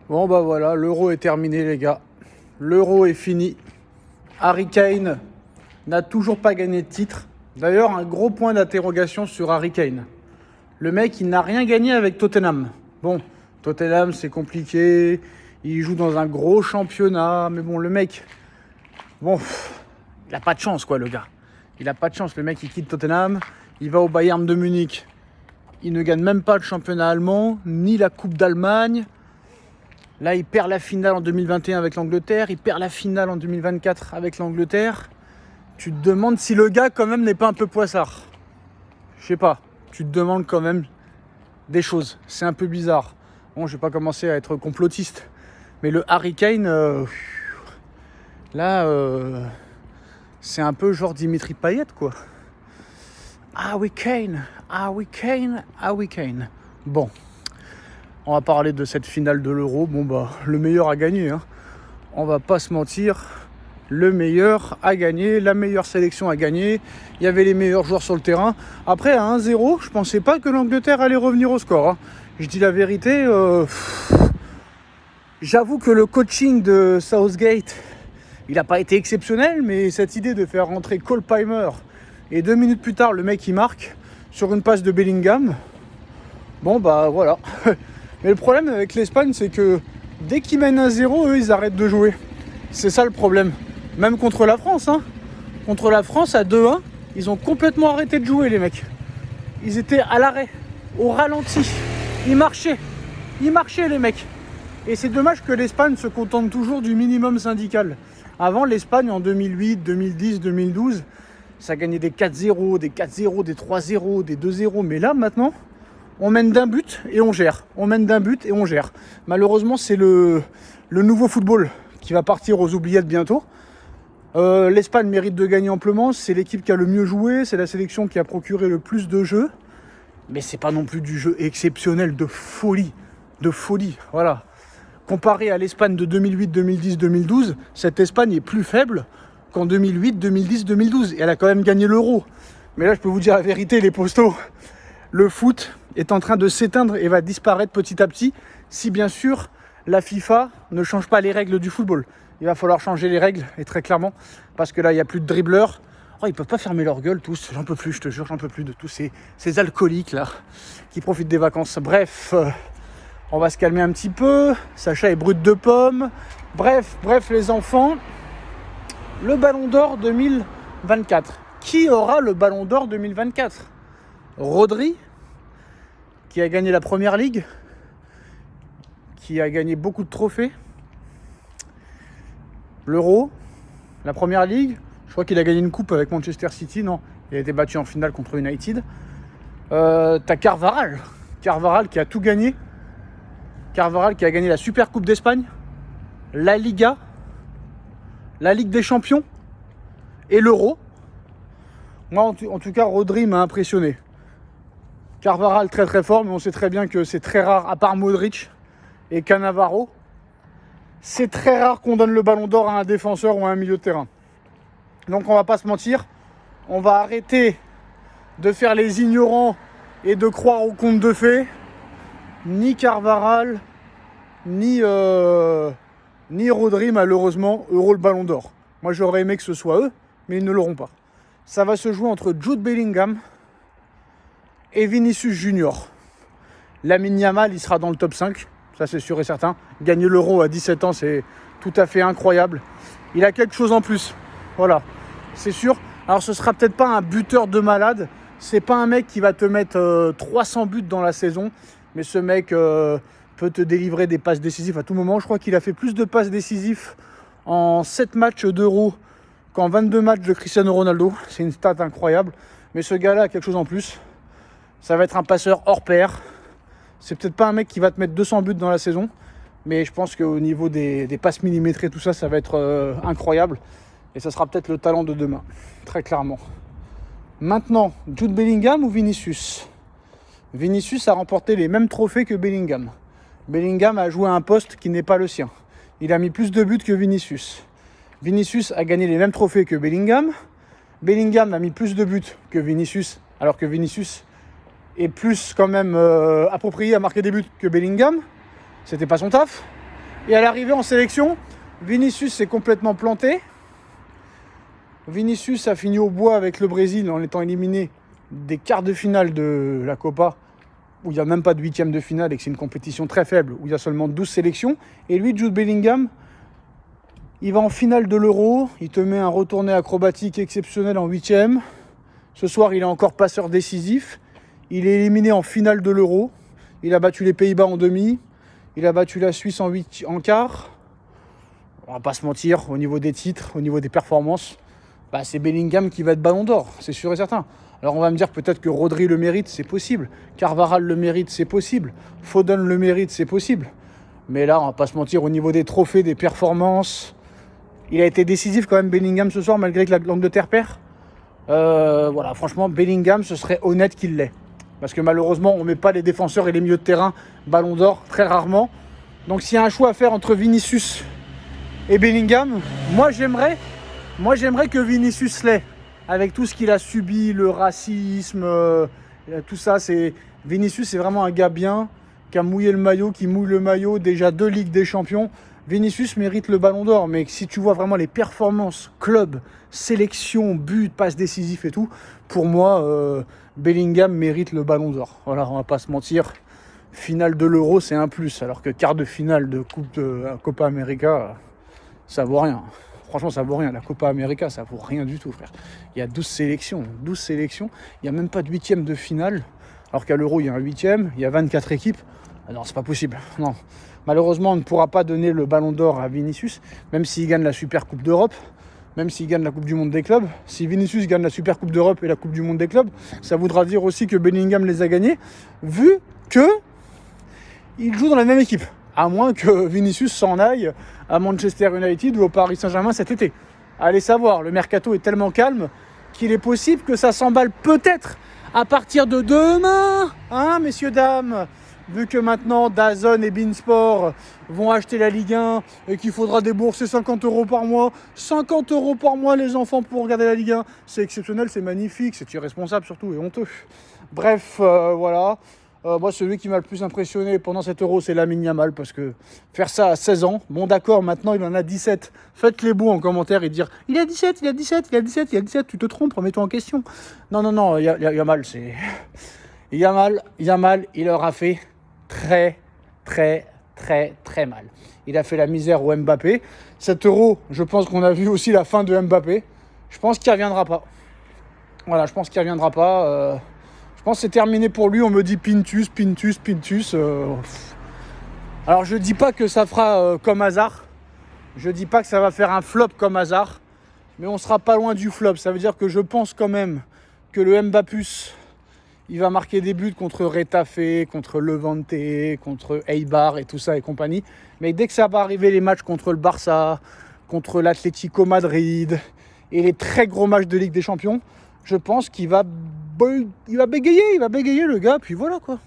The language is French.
Bon bah voilà, l'Euro est terminé les gars. L'Euro est fini. Harry Kane n'a toujours pas gagné de titre. D'ailleurs, un gros point d'interrogation sur Harry Kane. Le mec, il n'a rien gagné avec Tottenham. Bon, Tottenham, c'est compliqué. Il joue dans un gros championnat. Mais bon, le mec, bon, il n'a pas de chance, quoi, le gars. Il n'a pas de chance. Le mec, il quitte Tottenham. Il va au Bayern de Munich. Il ne gagne même pas le championnat allemand, ni la Coupe d'Allemagne. Là, il perd la finale en 2021 avec l'Angleterre. Il perd la finale en 2024 avec l'Angleterre. Tu te demandes si le gars, quand même, n'est pas un peu poissard. Je sais pas. Tu te demandes quand même des choses. C'est un peu bizarre. Bon, je vais pas commencer à être complotiste. Mais le Harry Kane, c'est un peu genre Dimitri Payet, quoi. Harry Kane, Harry Kane, Harry Kane. Bon. On va parler de cette finale de l'Euro. Bon bah, le meilleur a gagné. Hein. On va pas se mentir. Le meilleur a gagné. La meilleure sélection a gagné. Il y avait les meilleurs joueurs sur le terrain. Après, à 1-0, je pensais pas que l'Angleterre allait revenir au score. Hein. Je dis la vérité. J'avoue que le coaching de Southgate, il n'a pas été exceptionnel. Mais cette idée de faire rentrer Cole Palmer et 2 minutes plus tard, le mec il marque sur une passe de Bellingham. Bon bah voilà. Mais le problème avec l'Espagne, c'est que dès qu'ils mènent 1-0, eux, ils arrêtent de jouer. C'est ça le problème. Même contre la France. Hein. Contre la France, à 2-1, ils ont complètement arrêté de jouer, les mecs. Ils étaient à l'arrêt, au ralenti. Ils marchaient, les mecs. Et c'est dommage que l'Espagne se contente toujours du minimum syndical. Avant, l'Espagne, en 2008, 2010, 2012, ça gagnait des 4-0, des 4-0, des 3-0, des 2-0. Mais là, maintenant, on mène d'un but et on gère. On mène d'un but et on gère. Malheureusement, c'est le nouveau football qui va partir aux oubliettes bientôt. L'Espagne mérite de gagner amplement. C'est l'équipe qui a le mieux joué. C'est la sélection qui a procuré le plus de jeux. Mais c'est pas non plus du jeu exceptionnel de folie. De folie, voilà. Comparé à l'Espagne de 2008, 2010, 2012, cette Espagne est plus faible qu'en 2008, 2010, 2012. Et elle a quand même gagné l'Euro. Mais là, je peux vous dire la vérité, les postos. Le foot est en train de s'éteindre et va disparaître petit à petit si bien sûr la FIFA ne change pas les règles du football. Il va falloir changer les règles, et très clairement, parce que là il n'y a plus de dribbleurs. Oh, ils peuvent pas fermer leur gueule tous, j'en peux plus, je te jure, j'en peux plus de tous ces alcooliques là qui profitent des vacances. Bref, on va se calmer un petit peu. Sacha est brut de pomme. Bref les enfants, le Ballon d'Or 2024. Qui aura le Ballon d'Or 2024 ? Rodri, qui a gagné la Première Ligue, qui a gagné beaucoup de trophées, l'Euro, la Première Ligue, je crois qu'il a gagné une coupe avec Manchester City, non, il a été battu en finale contre United. T'as Carvajal qui a tout gagné, Carvajal qui a gagné la Super Coupe d'Espagne, la Liga, la Ligue des Champions et l'Euro. Moi, en tout cas, Rodri m'a impressionné. Carvajal très très fort, mais on sait très bien que c'est très rare, à part Modric et Cannavaro, c'est très rare qu'on donne le ballon d'or à un défenseur ou à un milieu de terrain. Donc on va pas se mentir, on va arrêter de faire les ignorants et de croire aux contes de fées. Ni Carvajal, ni Rodri, malheureusement, auront le ballon d'or. Moi j'aurais aimé que ce soit eux, mais ils ne l'auront pas. Ça va se jouer entre Jude Bellingham et Vinicius Junior. Lamine Yamal, il sera dans le top 5, ça c'est sûr et certain. Gagner l'Euro à 17 ans, c'est tout à fait incroyable. Il a quelque chose en plus, voilà, c'est sûr. Alors ce sera peut-être pas un buteur de malade, c'est pas un mec qui va te mettre 300 buts dans la saison, mais ce mec peut te délivrer des passes décisives à tout moment. Je crois qu'il a fait plus de passes décisives en 7 matchs d'Euro qu'en 22 matchs de Cristiano Ronaldo. C'est une stat incroyable, mais ce gars-là a quelque chose en plus. Ça va être un passeur hors pair. C'est peut-être pas un mec qui va te mettre 200 buts dans la saison, mais je pense qu'au niveau des passes millimétrées, tout ça, ça va être incroyable. Et ça sera peut-être le talent de demain, très clairement. Maintenant, Jude Bellingham ou Vinicius ? Vinicius a remporté les mêmes trophées que Bellingham. Bellingham a joué à un poste qui n'est pas le sien. Il a mis plus de buts que Vinicius. Vinicius a gagné les mêmes trophées que Bellingham. Bellingham a mis plus de buts que Vinicius, alors que Vinicius est plus quand même approprié à marquer des buts que Bellingham. C'était pas son taf. Et à l'arrivée en sélection, Vinicius s'est complètement planté. Vinicius a fini au bois avec le Brésil en étant éliminé des quarts de finale de la Copa, où il n'y a même pas de huitième de finale et que c'est une compétition très faible, où il y a seulement 12 sélections. Et lui, Jude Bellingham, il va en finale de l'Euro, il te met un retourné acrobatique exceptionnel en huitième. Ce soir, il est encore passeur décisif. Il est éliminé en finale de l'Euro. Il a battu les Pays-Bas en demi. Il a battu la Suisse en quart. On va pas se mentir, au niveau des titres, au niveau des performances, c'est Bellingham qui va être Ballon d'Or, c'est sûr et certain. Alors on va me dire peut-être que Rodri le mérite, c'est possible. Carvajal le mérite, c'est possible. Foden le mérite, c'est possible. Mais là, on va pas se mentir, au niveau des trophées, des performances, il a été décisif quand même Bellingham ce soir, malgré que l'Angleterre perd. Voilà, franchement, Bellingham, ce serait honnête qu'il l'ait. Parce que malheureusement, on ne met pas les défenseurs et les milieux de terrain Ballon d'Or, très rarement. Donc s'il y a un choix à faire entre Vinicius et Bellingham, moi j'aimerais que Vinicius l'ait. Avec tout ce qu'il a subi, le racisme, tout ça, Vinicius, c'est vraiment un gars bien, qui a mouillé le maillot, qui mouille le maillot, déjà 2 Ligues des Champions. Vinicius mérite le Ballon d'Or, mais si tu vois vraiment les performances, club, sélection, but, passe décisif et tout, pour moi, Bellingham mérite le Ballon d'Or. Voilà, on va pas se mentir. Finale de l'Euro, c'est un plus, alors que quart de finale de Copa América, ça vaut rien. Franchement, ça vaut rien. La Copa América, ça vaut rien du tout, frère. Il y a 12 sélections. Il n'y a même pas de huitième de finale. Alors qu'à l'Euro, il y a un huitième. Il y a 24 équipes. Non, c'est pas possible. Non. Malheureusement, on ne pourra pas donner le Ballon d'Or à Vinicius, même s'il gagne la Super Coupe d'Europe, même s'il gagne la Coupe du Monde des clubs. Si Vinicius gagne la Super Coupe d'Europe et la Coupe du Monde des clubs, ça voudra dire aussi que Bellingham les a gagnés, vu que il joue dans la même équipe. À moins que Vinicius s'en aille à Manchester United ou au Paris Saint-Germain cet été. Allez savoir, le mercato est tellement calme qu'il est possible que ça s'emballe peut-être à partir de demain, hein, messieurs, dames. Vu que maintenant DAZN et beIN Sport vont acheter la Ligue 1 et qu'il faudra débourser 50 € par mois. 50 € par mois, les enfants, pour regarder la Ligue 1. C'est exceptionnel, c'est magnifique, c'est irresponsable surtout et honteux. Bref, voilà. Moi, celui qui m'a le plus impressionné pendant cet Euro, c'est Lamine Yamal, parce que faire ça à 16 ans, bon d'accord, maintenant il en a 17. Faites les beaux en commentaire et dire il a 17, il a 17, il a 17, il a 17, tu te trompes, remets-toi en question. Non, Yamal, c'est... Yamal, il leur a fait très mal. Il a fait la misère au Mbappé. Cet Euro, je pense qu'on a vu aussi la fin de Mbappé. Je pense qu'il ne reviendra pas. Voilà, je pense qu'il ne reviendra pas. Je pense que c'est terminé pour lui. On me dit Pintus. Alors je dis pas que ça fera comme Hazard. Je dis pas que ça va faire un flop comme Hazard. Mais on sera pas loin du flop. Ça veut dire que je pense quand même que le Mbappus, il va marquer des buts contre Retafe, contre Levante, contre Eibar et tout ça et compagnie. Mais dès que ça va arriver les matchs contre le Barça, contre l'Atlético Madrid et les très gros matchs de Ligue des Champions, je pense qu'il va bégayer le gars, puis voilà quoi.